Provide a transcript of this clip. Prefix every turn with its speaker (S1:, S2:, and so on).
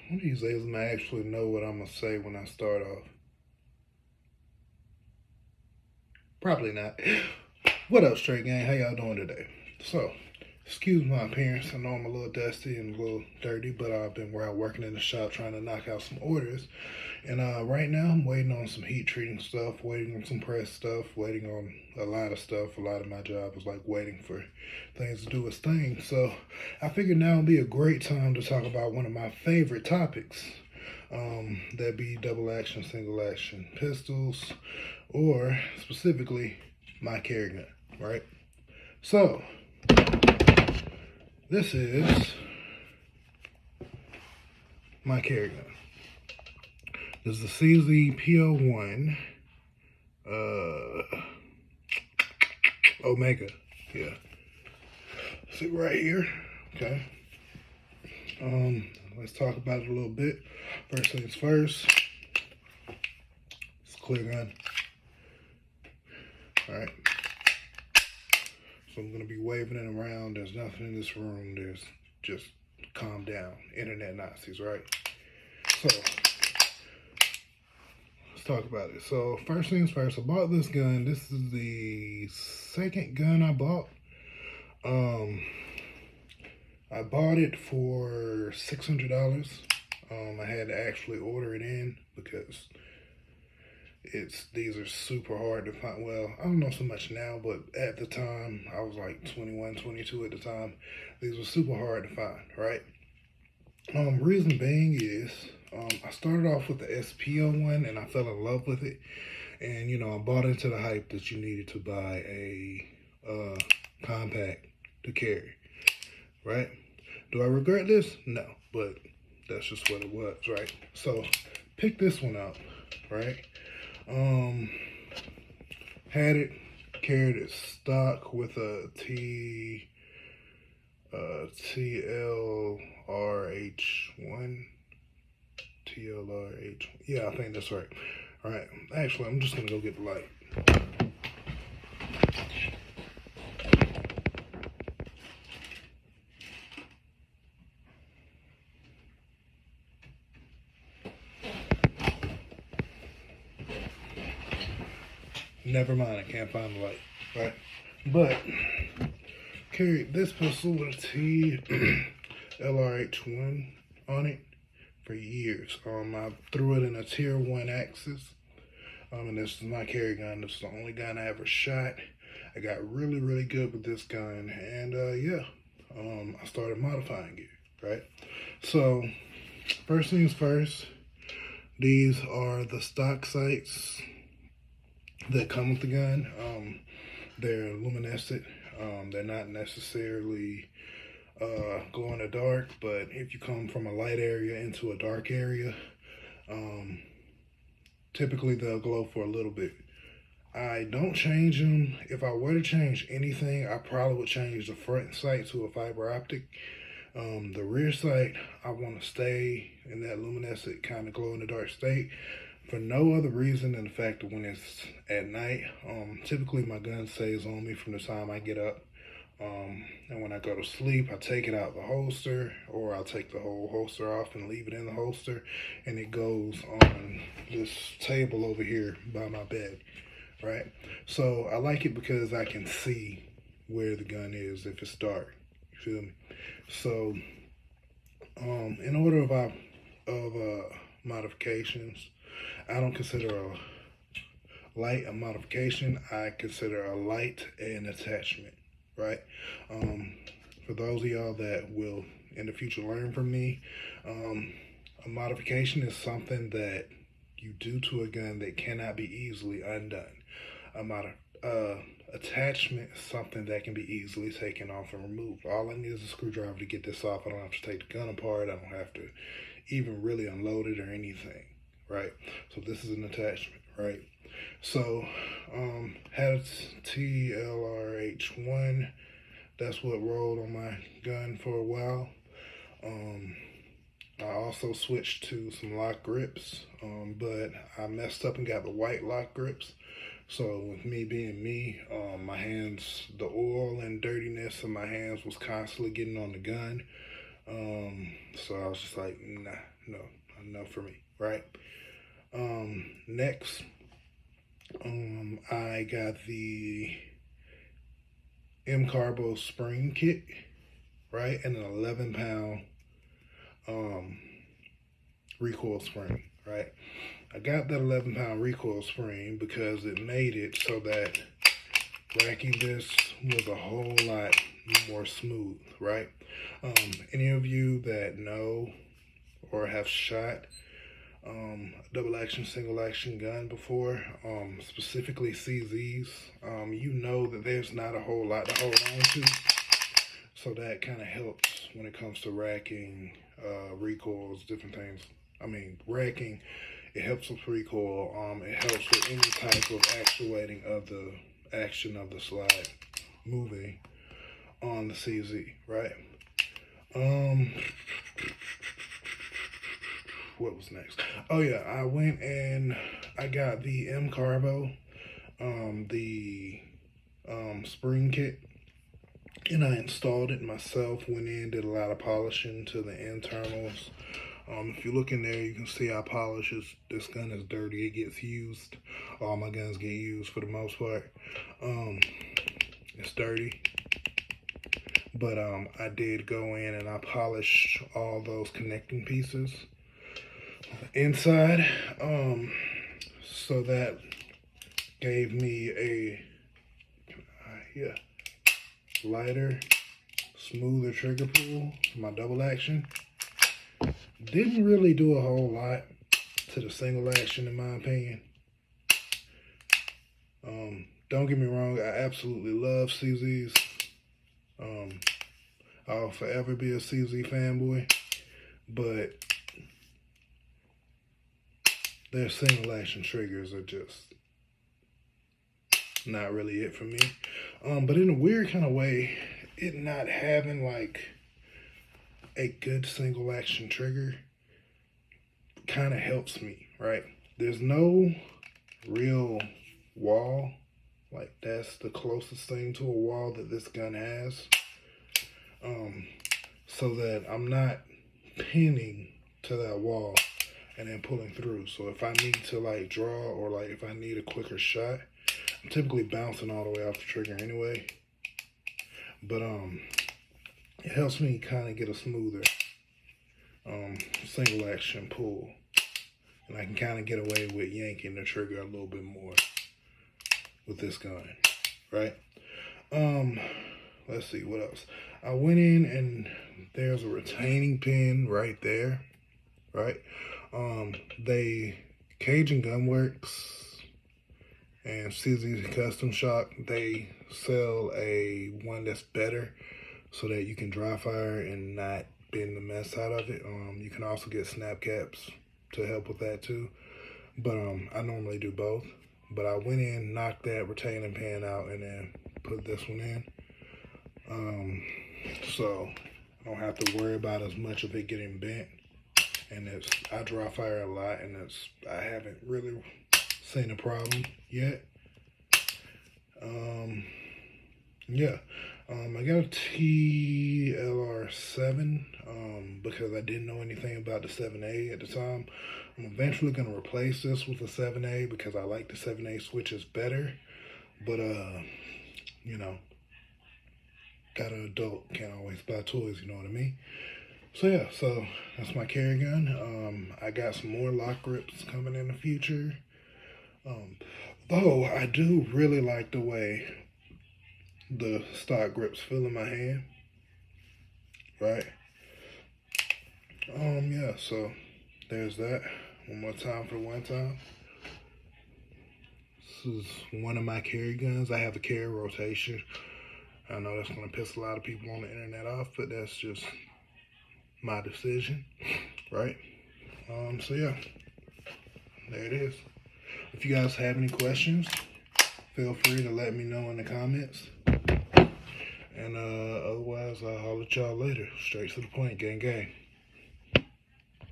S1: One of these days I'm gonna actually know what I'm gonna say when I start off. Probably not. What up, Straight Gang? How y'all doing today? So, excuse my appearance. I know I'm a little dusty and a little dirty, but I've been out working in the shop trying to knock out some orders. And right now I'm waiting on some heat treating stuff, waiting on some press stuff, waiting on a lot of stuff. A lot of my job is like waiting for things to do its thing. So I figured now would be a great time to talk about one of my favorite topics. That'd be double action, single action pistols, or specifically my carry gun, right? So this is my carry gun. This is the CZ p01 Omega. Yeah. See right here. Okay. Let's talk about it a little bit. First things first. It's a clear gun. Alright. So I'm gonna be waving it around. There's nothing in this room. There's just calm down. Internet Nazis, right? So let's talk about it. So first things first, I bought this gun. This is the second gun I bought. I bought it for $600. I had to actually order it in because these are super hard to find. Well, I don't know so much now, but at the time, I was like 21, 22 at the time. These were super hard to find, right? Reason being is, I started off with the SP01 and I fell in love with it. And, you know, I bought into the hype that you needed to buy a compact to carry, right? Do I regret this? No, but that's just what it was, right? So, pick this one up, right? Had it, carried it stock with a TLRH1. Yeah, I think that's right. All right, actually, I'm just gonna go get the light. Never mind, I can't find the light, right? But carried this pistol with a TLRH1 on it for years. I threw it in a tier 1 Axis. And this is my carry gun. This is the only gun I ever shot. I got really, really good with this gun. And yeah, I started modifying it, right? So first things first, these are the stock sights that come with the gun. They're luminescent. They're not necessarily glow in the dark, but if you come from a light area into a dark area, typically they'll glow for a little bit. I don't change them. If I were to change anything, I probably would change the front sight to a fiber optic. The rear sight, I want to stay in that luminescent kind of glow in the dark state for no other reason than the fact that when it's at night, typically my gun stays on me from the time I get up. And when I go to sleep, I take it out the holster, or I'll take the whole holster off and leave it in the holster, and it goes on this table over here by my bed, right? So I like it because I can see where the gun is if it's dark. You feel me? So in order of modifications, I don't consider a light a modification. I consider a light an attachment, right? For those of y'all that will in the future learn from me, a modification is something that you do to a gun that cannot be easily undone. Attachment is something that can be easily taken off and removed. All I need is a screwdriver to get this off. I don't have to take the gun apart. I don't have to even really unload it or anything, right? So this is an attachment, right? So had a TLRH1. That's what rolled on my gun for a while. I also switched to some lock grips, but I messed up and got the white lock grips. So with me being me, my hands, the oil and dirtiness of my hands was constantly getting on the gun. So I was just like, nah, no, enough for me, right? Next, I got the M-Carbo spring kit, right? And an 11-pound recoil spring, right? I got that 11-pound recoil spring because it made it so that racking this was a whole lot more smooth, right? Any of you that know or have shot double action, single action gun before, specifically CZs, you know that there's not a whole lot to hold on to. So that kind of helps when it comes to racking, recoils, different things. I mean, racking, it helps with recoil. It helps with any type of actuating of the action of the slide moving on the CZ, right? What was next? Oh yeah, I went and I got the M-Carbo, the spring kit, and I installed it myself. Went in, did a lot of polishing to the internals. If you look in there, you can see I polish this gun is dirty. It gets used. All my guns get used for the most part. It's dirty. But I did go in and I polished all those connecting pieces inside. So that gave me a lighter, smoother trigger pull for my double action. Didn't really do a whole lot to the single action in my opinion. Don't get me wrong, I absolutely love CZs. I'll forever be a CZ fanboy, but their single action triggers are just not really it for me. But in a weird kind of way, it not having like a good single action trigger kind of helps me, right? There's no real wall. Like that's the closest thing to a wall that this gun has. So that I'm not pinning to that wall and then pulling through. So if I need to like draw or like if I need a quicker shot, I'm typically bouncing all the way off the trigger anyway. But it helps me kind of get a smoother single action pull. And I can kind of get away with yanking the trigger a little bit more with this gun, right? Let's see, what else? I went in and there's a retaining pin right there, right? Cajun Gunworks and CZ Custom Shop, they sell a one that's better so that you can dry fire and not bend the mess out of it. You can also get snap caps to help with that too. But I normally do both. But I went in, knocked that retaining pin out, and then put this one in. So I don't have to worry about as much of it getting bent. And I dry fire a lot, and I haven't really seen a problem yet. I got a TLR7 because I didn't know anything about the 7A at the time. I'm eventually going to replace this with a 7A because I like the 7A switches better. But, you know, got an adult, can't always buy toys, you know what I mean? So yeah, so that's my carry gun. I got some more lock grips coming in the future. Though I do really like the way the stock grips feel in my hand, right? Yeah, so there's that. One more time for one time. This is one of my carry guns. I have a carry rotation. I know that's gonna piss a lot of people on the internet off, but that's just my decision, right? So yeah, there it is. If you guys have any questions, feel free to let me know in the comments. And otherwise, I'll holler at y'all later. Straight to the point, gang gang.